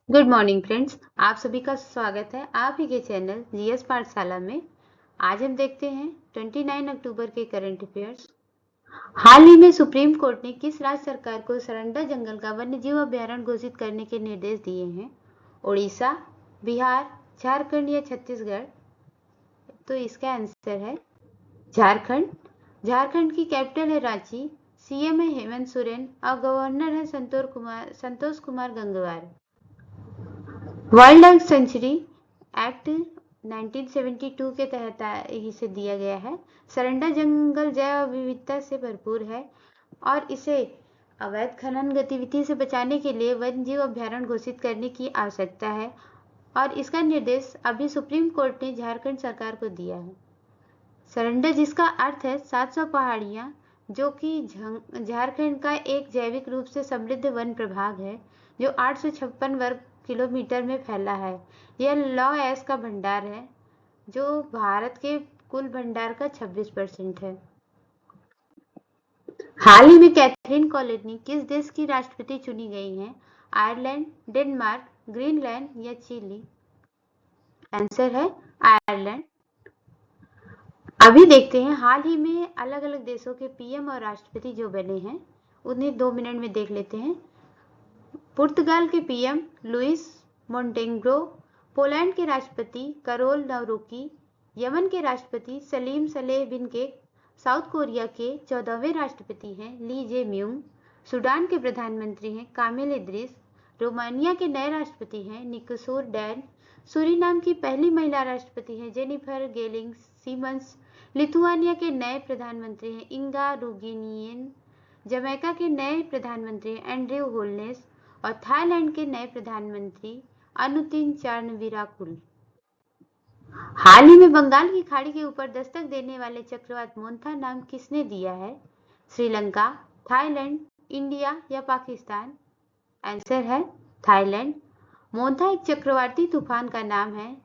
Good morning friends, आप सभी का स्वागत है आप ही के चैनल जीएस पाठशाला में। आज हम देखते हैं 29 अक्टूबर के करंट अफेयर्स। हाल ही में सुप्रीम कोर्ट ने किस राज्य सरकार को सरंडा जंगल का वन्यजीव अभयारण्य घोषित करने के निर्देश दिए हैं? उड़ीसा, बिहार, झारखंड या छत्तीसगढ़? तो इसका आंसर है झारखंड। झारखंड की कैपिटल है रांची, सीएम है हेमंत सोरेन और गवर्नर है संतोष कुमार गंगवार। वर्ल्ड अर्थ सेंचुरी एक्ट 1972 के तहत इसे दिया गया है। सरंडा जंगल जैव विविधता से भरपूर है और इसे अवैध खनन गतिविधि से बचाने के लिए वन्यजीव अभयारण्य घोषित करने की आवश्यकता है और इसका निर्देश अभी सुप्रीम कोर्ट ने झारखंड सरकार को दिया है। सरंडा, जिसका अर्थ है 700 पहाड़ियां, जो कि झारखंड का एक जैविक रूप से समृद्ध वन प्रभाग है जो 856 वर्ग किलोमीटर में फैला है। यह लौह अयस्क का भंडार है जो भारत के कुल भंडार का 26% है। हाल ही में कैथरीन कॉलोनी किस देश की राष्ट्रपति चुनी गई हैं? आयरलैंड, डेनमार्क, ग्रीनलैंड या चिली? आंसर है आयरलैंड। अभी देखते हैं हाल ही में अलग अलग देशों के पीएम और राष्ट्रपति जो बने हैं उन्हें 2 मिनट में देख लेते हैं। पुर्तगाल के पीएम लुइस मोंटेग्रो, पोलैंड के राष्ट्रपति करोल नवरोकी, यमन के राष्ट्रपति सलीम सलेह बिन केक, साउथ कोरिया के 14वें राष्ट्रपति हैं ली जे म्यूंग, सूडान के प्रधानमंत्री हैं कामिल इद्रिस, रोमानिया के नए राष्ट्रपति हैं निकोसोर डैन, सूरीनाम की पहली महिला राष्ट्रपति हैं जेनिफर गेलिंग सीमंस, लिथुआनिया के नए प्रधानमंत्री हैं इंगा रुगिनियन, जमैका के नए प्रधानमंत्री हैं एंड्रयू होलनेस और थाईलैंड के नए प्रधानमंत्री अनुतिन चार्नविराकुल। हाल ही में बंगाल की खाड़ी के ऊपर दस्तक देने वाले चक्रवात मोन्था नाम किसने दिया है? श्रीलंका, थाईलैंड, इंडिया या पाकिस्तान? आंसर है थाईलैंड। मोन्था एक चक्रवाती तूफान का नाम है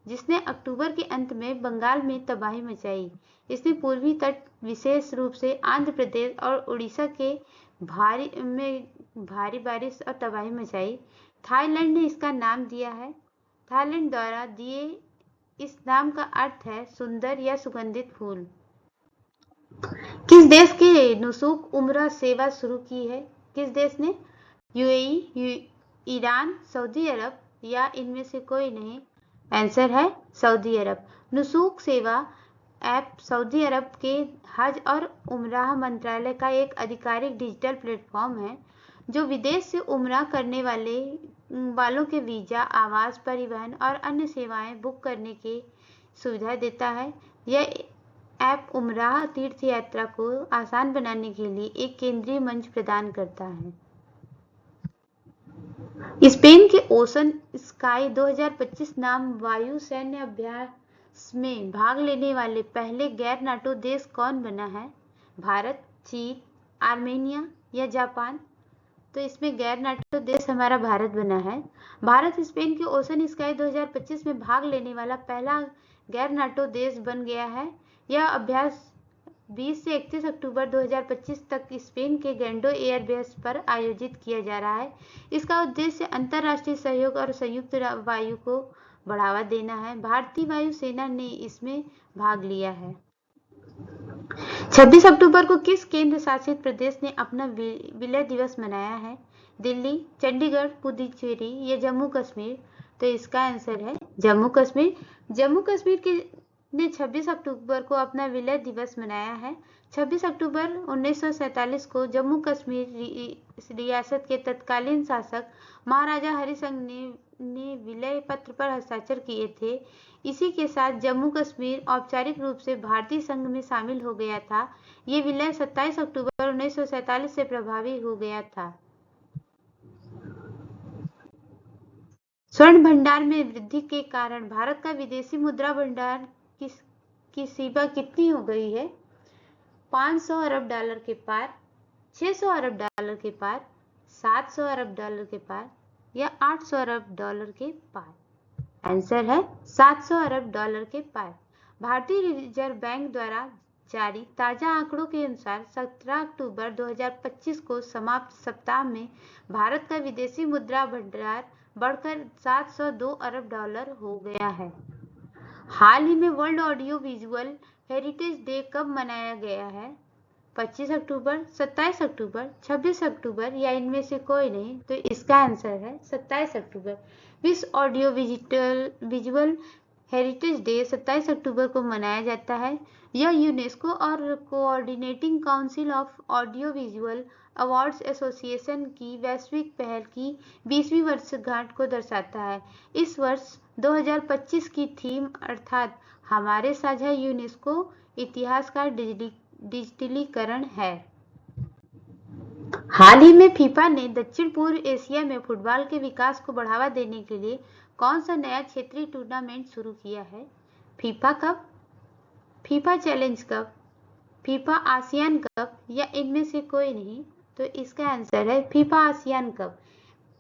जिसने अक्टूबर के अंत में बंगाल में तबाही मचाई। इसने पूर्वी तट, विशेष रूप से आंध्र प्रदेश और उड़ीसा के भारी बारिश और तबाही मचाई। थाईलैंड ने इसका नाम दिया है। थाईलैंड द्वारा दिए इस नाम का अर्थ है सुंदर या सुगंधित फूल। किस देश के नुसूक उम्रा सेवा शुरू की है? किस देश ने? यूएई, ईरान, सऊदी अरब या इनमें से कोई नहीं? आंसर है सऊदी अरब। नुसूक सेवा ऐप सऊदी अरब के हज और उमराह मंत्रालय का एक आधिकारिक डिजिटल प्लेटफॉर्म है जो विदेश से उमरा करने वालों के वीजा, आवास, परिवहन और अन्य सेवाएं बुक करने की सुविधा देता है। यह ऐप उमराह तीर्थ यात्रा को आसान बनाने के लिए एक केंद्रीय मंच प्रदान करता है। स्पेन के ओशन स्काई 2025 नाम वायु सैन्य अभ्यास में भाग लेने वाले पहले गैर नाटो देश कौन बना है? भारत, चीन, आर्मेनिया या जापान? तो इसमें गैर नाटो देश हमारा भारत बना है। भारत स्पेन के ओशन स्काई 2025 में भाग लेने वाला पहला गैर नाटो देश बन गया है। यह अभ्यास 20 से 31 अक्टूबर 2025 तक स्पेन के गेंडो एयरबेस पर आयोजित किया जा रहा है। इसका उद्देश्य अंतर्राष्ट्रीय सहयोग और संयुक्त वायु को बढ़ावा देना है। भारतीय वायु सेना ने इसमें भाग लिया है। 26 अक्टूबर को किस केंद्र शासित प्रदेश ने अपना विलय दिवस मनाया है? दिल्ली, चंडीगढ़, पुडुचेरी या जम्मू कश्मीर? तो इसका आंसर है जम्मू कश्मीर। जम्मू कश्मीर ने 26 अक्टूबर को अपना विलय दिवस मनाया है। 26 अक्टूबर 1947 को जम्मू कश्मीर रियासत के तत्कालीन शासक महाराजा हरि सिंह ने विलय पत्र पर हस्ताक्षर किए थे। इसी के साथ जम्मू कश्मीर औपचारिक रूप से भारतीय संघ में शामिल हो गया था। ये विलय 27 अक्टूबर 1947 से प्रभावी हो गया था। स्वर्ण भंडार में वृद्धि के कारण भारत का विदेशी मुद्रा भंडार की सीमा कितनी हो गई है? 500 अरब डॉलर के पार, 600 अरब डॉलर के पार, 700 अरब डॉलर के पार या 800 अरब डॉलर के पार? आंसर है 700 अरब डॉलर के पार। भारतीय रिजर्व बैंक द्वारा जारी ताजा आंकड़ों के अनुसार 17 अक्टूबर 2025 को समाप्त सप्ताह में भारत का विदेशी मुद्रा भंडार बढ़कर $702 अरब हो गया है। हाल ही में world audio visual heritage day कब मनाया गया है? 25 अक्टूबर, 27 अक्टूबर, 26 अक्टूबर या इनमें से कोई नहीं? तो इसका आंसर है 27 अक्टूबर। विश्व ऑडियो विजुअल हेरिटेज डे 27 अक्टूबर को मनाया जाता है। यह यूनेस्को और coordinating council of audio visual awards association की वैश्विक पहल की 20वीं वर्षगांठ को दर्शाता है। इस वर्ष 2025 की थीम अर्थात हमारे साझा यूनेस्को इतिहास का डिजिटलीकरण है। हाल ही में फीफा ने दक्षिण पूर्व एशिया में फुटबॉल के विकास को बढ़ावा देने के लिए कौन सा नया क्षेत्रीय टूर्नामेंट शुरू किया है? FIFA cup, FIFA challenge cup, FIFA ASEAN cup या इनमें से कोई नहीं? तो इसका आंसर है फीफा आसियान कप।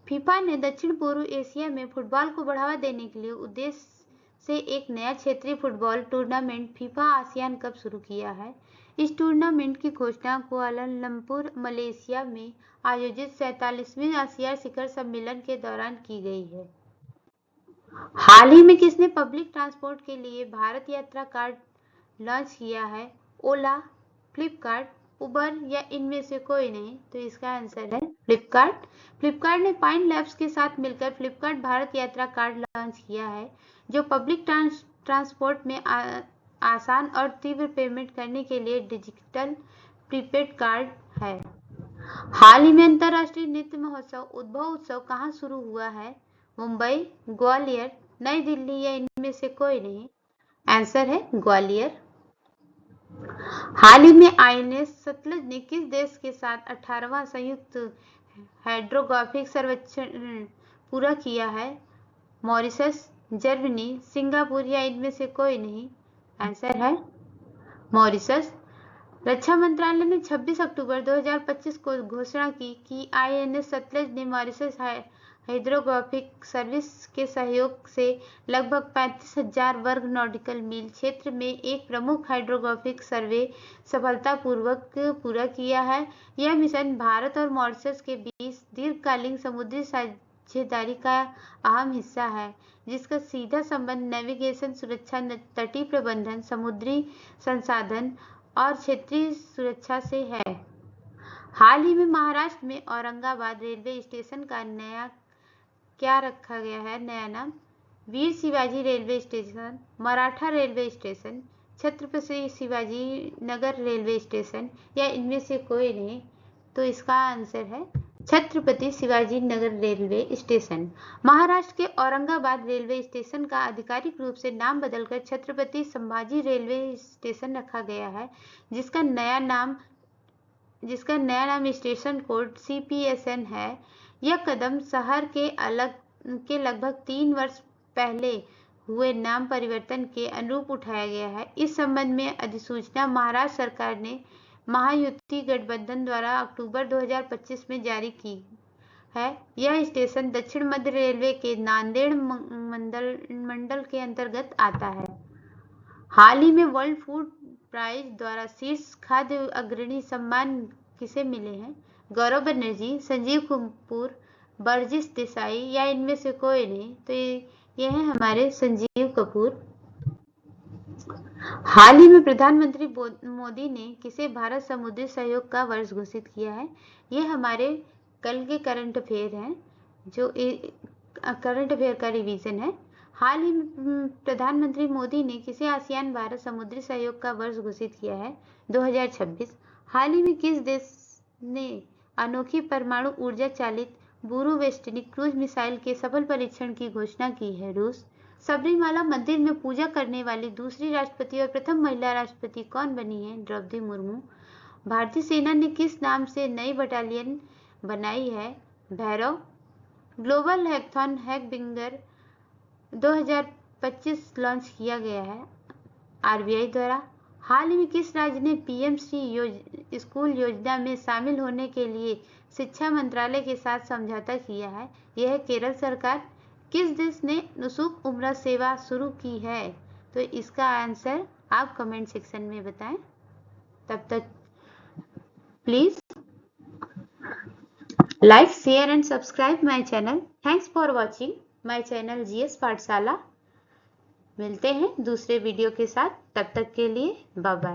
फीफा ने दक्षिण पूर्व एशिया में फुटबॉल को बढ़ावा देने के लिए उद्देश्य से एक नया क्षेत्रीय football tournament FIFA ASEAN cup शुरू किया है। इस टूर्नामेंट की घोषणा कुआलालंपुर, मलेशिया में आयोजित 47वें आसियान शिखर सम्मेलन के दौरान की गई है। हाल ही में किसने पब्लिक ट्रांसपोर्ट के लिए भारत यात्रा कार्ड लॉन्च किया है? ओला, फ्लिपकार्ट, उबर या इनमें से कोई नहीं? तो इसका आंसर है फ्लिपकार्ट। फ्लिपकार्ट ने पाइन लैब्स के साथ मिलकर फ्लिपकार्ट भारत यात्रा कार्ड लॉन्च किया है, जो पब्लिक ट्रांसपोर्ट में आसान और तीव्र पेमेंट करने के लिए डिजिटल प्रीपेड कार्ड है। हाल ही में अंतर्राष्ट्रीय नृत्य महोत्सव उद्भव उत्सव कहाँ शुरू हुआ है? मुंबई, ग्वालियर, नई दिल्ली या इनमें से कोई नहीं? आंसर है ग्वालियर। हाल ही में आईएनएस सतलज ने किस देश के साथ 18वां संयुक्त हाइड्रोग्राफिक सर्वेक्षण पूरा किया है? मॉरिशस, जर्मनी, सिंगापुर या इनमें से कोई नहीं? आंसर है मॉरिशस। रक्षा मंत्रालय ने 26 अक्टूबर 2025 को घोषणा की कि आईएनएस सतलज ने मॉरिशस हाइड्रोग्राफिक सर्विस के सहयोग से लगभग 35,000 वर्ग नॉटिकल मील क्षेत्र में एक प्रमुख हाइड्रोग्राफिक सर्वे सफलतापूर्वक पूरा किया है। यह मिशन भारत और मॉरिशस के बीच दीर्घकालीन समुद्री साझेदारी का अहम हिस्सा है, जिसका सीधा संबंध नेविगेशन, सुरक्षा, तटीय प्रबंधन, समुद्री संसाधन और क्षेत्रीय सुरक्षा से है। हाल ही में महाराष्ट्र में औरंगाबाद रेलवे स्टेशन का नया क्या रखा गया है? नया नाम Veer Shivaji railway station, Maratha railway station, Chhatrapati Shivaji Nagar railway station या इनमें से कोई नहीं? तो इसका आंसर है छत्रपति शिवाजी नगर रेलवे स्टेशन। महाराष्ट्र के औरंगाबाद रेलवे स्टेशन का आधिकारिक रूप से नाम बदलकर छत्रपति संभाजी रेलवे स्टेशन रखा गया है, जिसका नया नाम स्टेशन कोड CPSN है। यह कदम शहर के लगभग 3 वर्ष पहले हुए नाम परिवर्तन के अनुरूप उठाया गया है। इस संबंध में अधिसूचना महाराष्ट्र सरकार ने महायुति गठबंधन द्वारा अक्टूबर 2025 में जारी की है। यह स्टेशन दक्षिण मध्य रेलवे के नांदेड़ मंडल के अंतर्गत आता है। हाल ही में वर्ल्ड फूड प्राइज द्वारा शीर्ष खाद्य अग्रणी सम्मान किसे मिले हैं? गौरव बनर्जी, संजीव कपूर, बर्जिस देसाई या इनमें से कोई नहीं? तो ये हैं हमारे संजीव कपूर। हाल ही में प्रधानमंत्री मोदी ने किसे भारत समुद्री सहयोग का वर्ष घोषित किया है? ये हमारे कल के करंट अफेयर हैं, जो करंट अफेयर का रिवीजन है। हाल ही में प्रधानमंत्री मोदी ने किसे आसियान भारत समुद्री सहयोग का वर्ष घोषित किया है? 2026। हाल ही में किस देश ने अनोखी परमाणु ऊर्जा चालित बुरुवेस्टनिक क्रूज मिसाइल के सफल परीक्षण की घोषणा की है? रूस। सबरीमाला मंदिर में पूजा करने वाली दूसरी राष्ट्रपति और प्रथम महिला राष्ट्रपति कौन बनी है? द्रौपदी मुर्मू। भारतीय सेना ने किस नाम से नई बटालियन बनाई है? भैरव। ग्लोबल हैकाथॉन हैकबिंगर 2025 लॉन्च किया गया है RBI द्वारा। हाल ही में किस राज्य ने PM श्री स्कूल योजना में शामिल होने के लिए शिक्षा मंत्रालय के साथ समझौता किया है? यह है केरल सरकार। किस देश ने निःशुल्क उम्रा सेवा शुरू की है? तो इसका आंसर आप कमेंट सेक्शन में बताएं। तब तक please like, share and subscribe my channel. Thanks for watching my channel GS पाठशाला। मिलते हैं दूसरे वीडियो के साथ, तब तक के लिए बाय बाय।